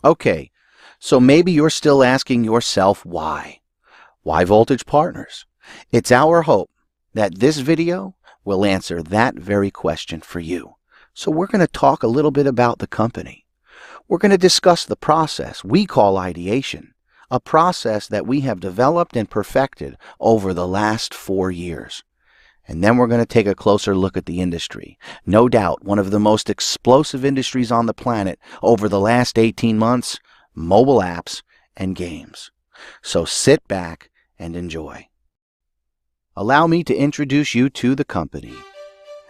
Okay, so maybe you're still asking yourself why. Why Voltage Partners? It's our hope that this video will answer that very question for you. So we're going to talk a little bit about the company. We're going to discuss the process we call ideation, a process that we have developed and perfected over the last 4 years. And then we're going to take a closer look at the industry. No doubt one of the most explosive industries on the planet over the last 18 months, mobile apps and games. So sit back and enjoy. Allow me to introduce you to the company.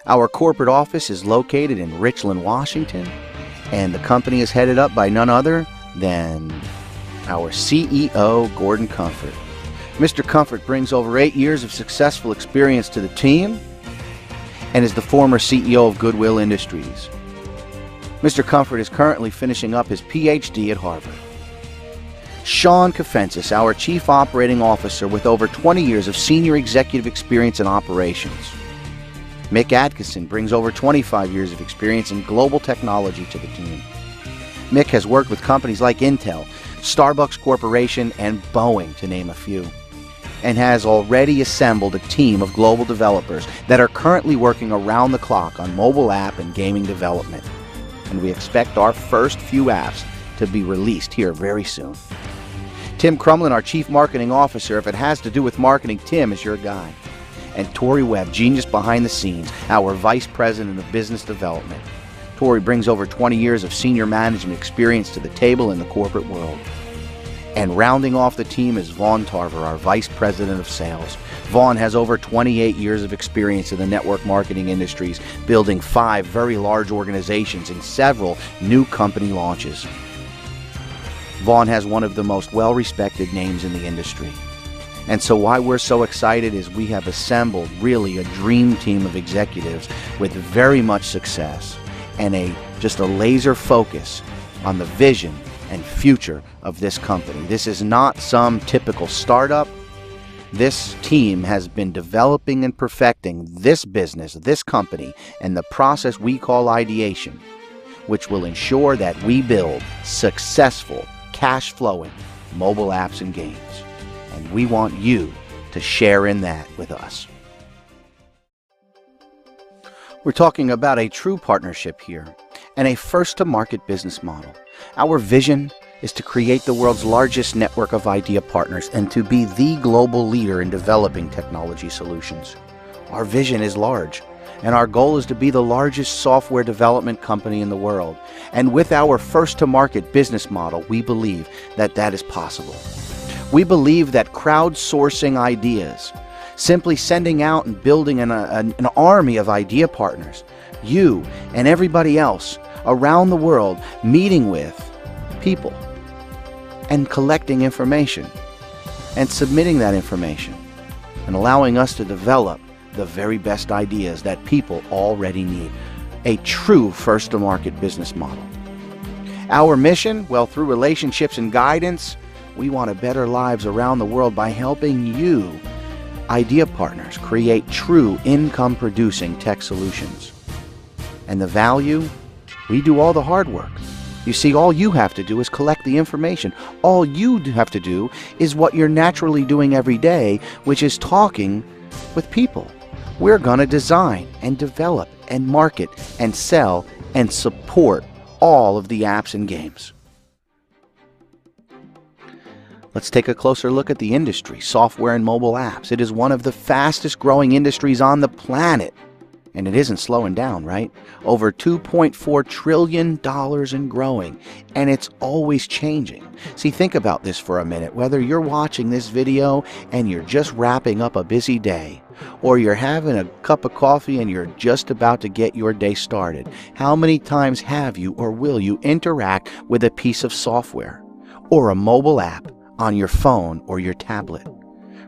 Our corporate office is located in Richland, Washington, and the company is headed up by none other than our CEO, Gordon Comfort. Mr. Comfort brings over 8 years of successful experience to the team and is the former CEO of Goodwill Industries. Mr. Comfort is currently finishing up his PhD at Harvard. Sean Kafensis, our Chief Operating Officer with over 20 years of senior executive experience in operations. Mick Atkinson brings over 25 years of experience in global technology to the team. Mick has worked with companies like Intel, Starbucks Corporation, and Boeing, to name a few, and has already assembled a team of global developers that are currently working around the clock on mobile app and gaming development. And we expect our first few apps to be released here very soon. Tim Crumlin, our Chief Marketing Officer, if it has to do with marketing, Tim is your guy. And Tori Webb, genius behind the scenes, our Vice President of Business Development. Tori brings over 20 years of senior management experience to the table in the corporate world. And rounding off the team is Vaughn Tarver, our Vice President of Sales. Vaughn has over 28 years of experience in the network marketing industries, building 5 very large organizations and several new company launches. Vaughn has one of the most well-respected names in the industry. And so why we're so excited is we have assembled really a dream team of executives with very much success and just a laser focus on the vision and future of this company. This is not some typical startup. This team has been developing and perfecting this business, this company, and the process we call ideation, which will ensure that we build successful, cash-flowing mobile apps and games. And we want you to share in that with us. We're talking about a true partnership here and a first-to-market business model. Our vision is to create the world's largest network of idea partners and to be the global leader in developing technology solutions. Our vision is large, and our goal is to be the largest software development company in the world. And with our first-to-market business model, we believe that that is possible. We believe that crowdsourcing ideas, simply sending out and building an army of idea partners, you and everybody else around the world meeting with people and collecting information and submitting that information and allowing us to develop the very best ideas that people already need. A true first-to-market business model. Our mission, well, through relationships and guidance, we want to better lives around the world by helping you, idea partners, create true income-producing tech solutions. And the value? We do all the hard work. You see, all you have to do is collect the information. All you have to do is what you're naturally doing every day, which is talking with people. We're going to design and develop and market and sell and support all of the apps and games. Let's take a closer look at the industry, software and mobile apps. It is one of the fastest growing industries on the planet. And it isn't slowing down, right? Over $2.4 trillion and growing. And it's always changing. See, think about this for a minute. Whether you're watching this video and you're just wrapping up a busy day, or you're having a cup of coffee and you're just about to get your day started, how many times have you or will you interact with a piece of software or a mobile app on your phone or your tablet?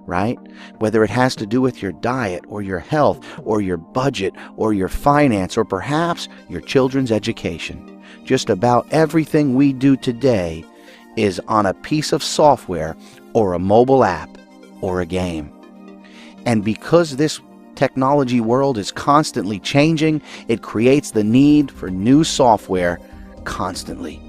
Right? Whether it has to do with your diet or your health or your budget or your finance or perhaps your children's education. Just about everything we do today is on a piece of software or a mobile app or a game. And because this technology world is constantly changing, it creates the need for new software constantly.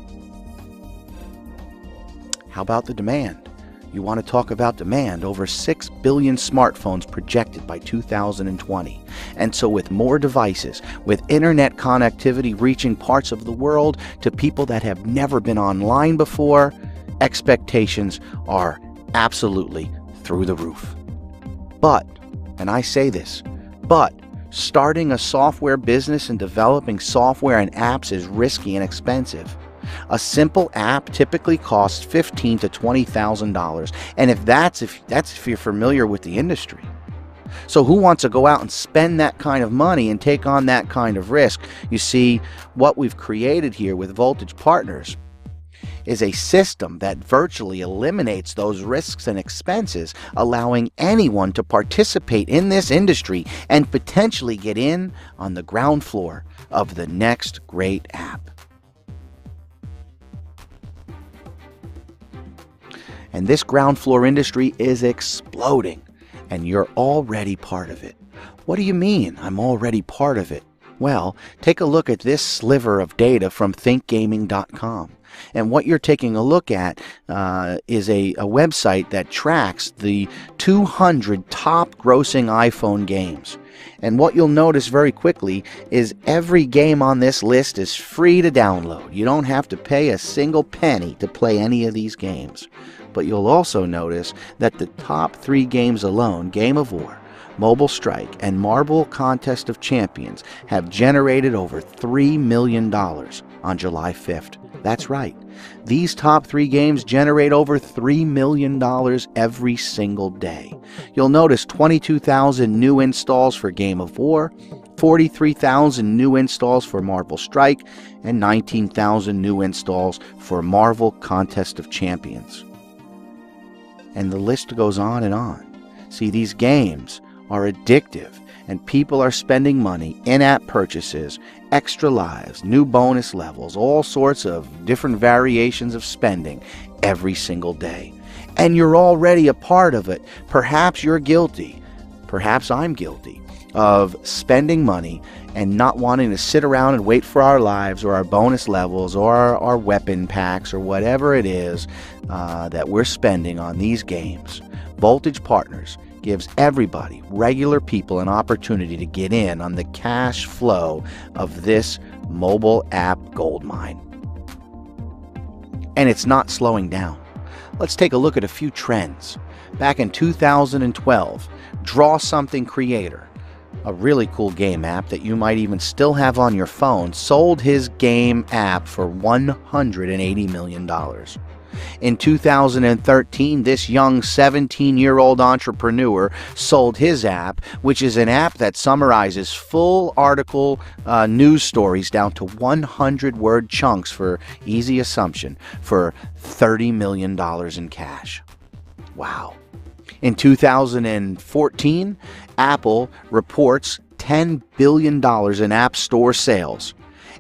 How about the demand? You want to talk about demand? Over 6 billion smartphones projected by 2020. And so with more devices, with internet connectivity reaching parts of the world to people that have never been online before, expectations are absolutely through the roof. But, and I say this, but starting a software business and developing software and apps is risky and expensive. A simple app typically costs $15,000 to $20,000, and that's if you're familiar with the industry. So who wants to go out and spend that kind of money and take on that kind of risk? You see, what we've created here with Voltage Partners is a system that virtually eliminates those risks and expenses, allowing anyone to participate in this industry and potentially get in on the ground floor of the next great app. And this ground floor industry is exploding, and you're already part of it. What do you mean, I'm already part of it? Well, take a look at this sliver of data from thinkgaming.com. And what you're taking a look at is a website that tracks the 200 top grossing iPhone games. And what you'll notice very quickly is every game on this list is free to download. You don't have to pay a single penny to play any of these games. But you'll also notice that the top 3 games alone, Game of War, Mobile Strike, and Marvel Contest of Champions, have generated over $3 million on July 5th. That's right. These top 3 games generate over $3 million every single day. You'll notice 22,000 new installs for Game of War, 43,000 new installs for Marvel Strike, and 19,000 new installs for Marvel Contest of Champions. And the list goes on and on. See, these games are addictive, and people are spending money, in-app purchases, extra lives, new bonus levels, all sorts of different variations of spending every single day. And you're already a part of it. Perhaps you're guilty, perhaps I'm guilty, of spending money and not wanting to sit around and wait for our lives or our bonus levels or our weapon packs or whatever it is that we're spending on these games. Voltage Partners gives everybody, regular people, an opportunity to get in on the cash flow of this mobile app goldmine. And it's not slowing down. Let's take a look at a few trends. Back in 2012, Draw Something Creator, a really cool game app that you might even still have on your phone, sold his game app for $180 million. In 2013, this young 17-year-old entrepreneur sold his app, which is an app that summarizes full article news stories down to 100-word chunks for easy assumption, for $30 million in cash. Wow. In 2014, Apple reports $10 billion in App Store sales,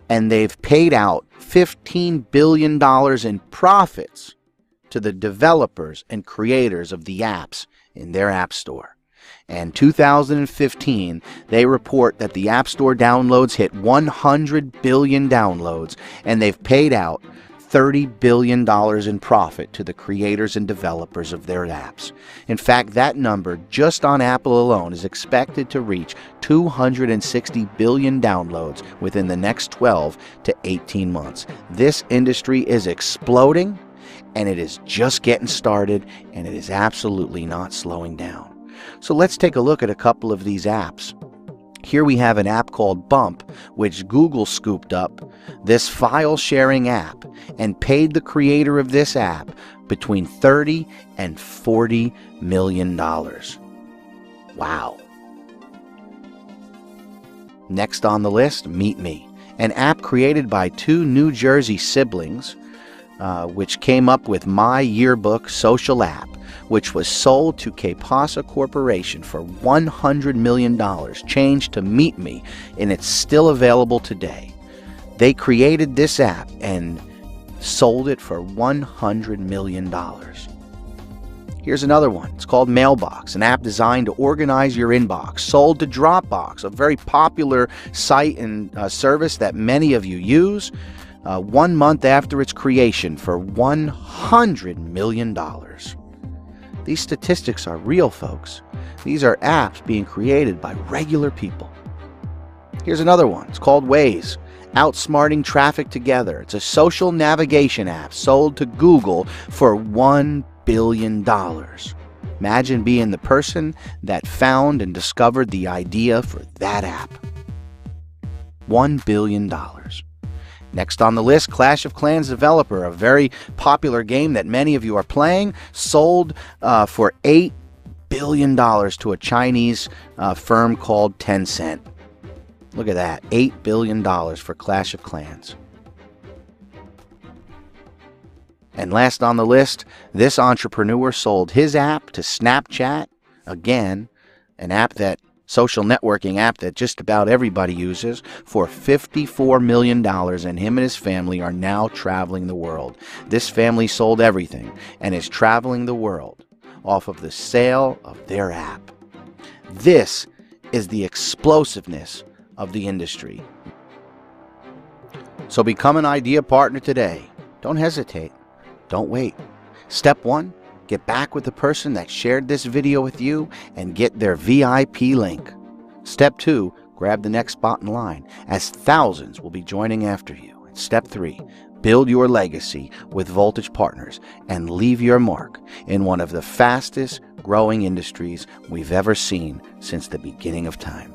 and they've paid out $15 billion in profits to the developers and creators of the apps in their App Store. And 2015, they report that the App Store downloads hit 100 billion downloads, and they've paid out $30 billion in profit to the creators and developers of their apps. In fact, that number just on Apple alone is expected to reach 260 billion downloads within the next 12 to 18 months. This industry is exploding, and it is just getting started, and it is absolutely not slowing down. So let's take a look at a couple of these apps. Here we have an app called Bump, which Google scooped up, this file-sharing app, and paid the creator of this app between $30 and $40 million. Wow. Next on the list, Meet Me, an app created by 2 New Jersey siblings, which came up with My Yearbook social app, which was sold to Kapasa Corporation for $100 million, changed to Meet Me, and it's still available today. They created this app and sold it for $100 million. Here's another one. It's called Mailbox, an app designed to organize your inbox, sold to Dropbox, a very popular site and service that many of you use. 1 month after its creation for $100 million. These statistics are real, folks. These are apps being created by regular people. Here's another one. It's called Waze. Outsmarting traffic together. It's a social navigation app sold to Google for $1 billion. Imagine being the person that found and discovered the idea for that app. $1 billion. Next on the list, Clash of Clans developer, a very popular game that many of you are playing, sold for $8 billion to a Chinese firm called Tencent. Look at that, $8 billion for Clash of Clans. And last on the list, this entrepreneur sold his app to Snapchat, again, an app social networking app that just about everybody uses, for $54 million, and him and his family are now traveling the world. This family sold everything and is traveling the world off of the sale of their app. This is the explosiveness of the industry. So become an idea partner today. Don't hesitate. Don't wait. Step 1, get back with the person that shared this video with you and get their VIP link. Step 2, grab the next spot in line, as thousands will be joining after you. And Step 3, build your legacy with Voltage Partners and leave your mark in one of the fastest growing industries we've ever seen since the beginning of time.